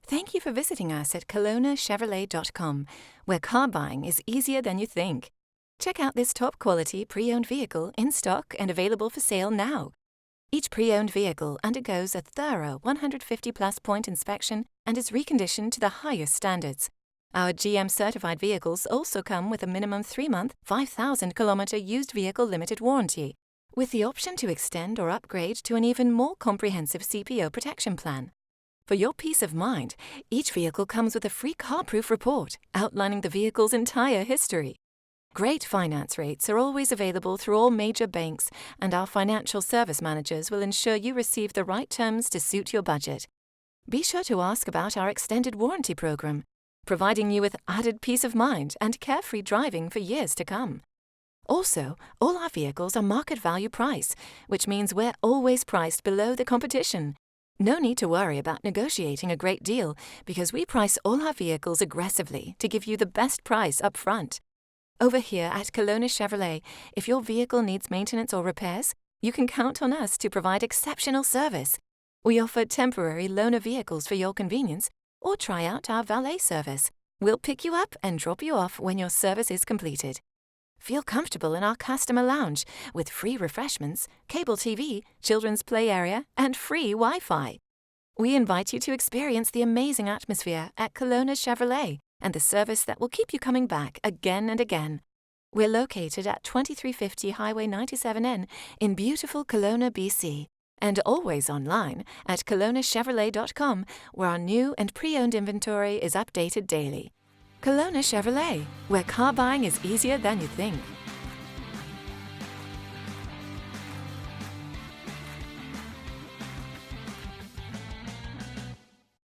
Thank you for visiting us at KelownaChevrolet.com, where car buying is easier than you think. Check out this top-quality pre-owned vehicle in stock and available for sale now. Each pre-owned vehicle undergoes a thorough 150-plus point inspection and is reconditioned to the highest standards. Our GM-certified vehicles also come with a minimum 3-month, 5,000-kilometer used vehicle limited warranty, with the option to extend or upgrade to an even more comprehensive CPO protection plan. For your peace of mind, each vehicle comes with a free car-proof report outlining the vehicle's entire history. Great finance rates are always available through all major banks, and our financial service managers will ensure you receive the right terms to suit your budget. Be sure to ask about our extended warranty program, providing you with added peace of mind and carefree driving for years to come. Also, all our vehicles are market value price, which means we're always priced below the competition. No need to worry about negotiating a great deal, because we price all our vehicles aggressively to give you the best price up front. Over here at Kelowna Chevrolet, if your vehicle needs maintenance or repairs, you can count on us to provide exceptional service. We offer temporary loaner vehicles for your convenience, or try out our valet service. We'll pick you up and drop you off when your service is completed. Feel comfortable in our customer lounge with free refreshments, cable TV, children's play area, and free Wi-Fi. We invite you to experience the amazing atmosphere at Kelowna Chevrolet and the service that will keep you coming back again and again. We're located at 2350 Highway 97N in beautiful Kelowna, BC, and always online at KelownaChevrolet.com, where our new and pre-owned inventory is updated daily. Kelowna Chevrolet, where car buying is easier than you think.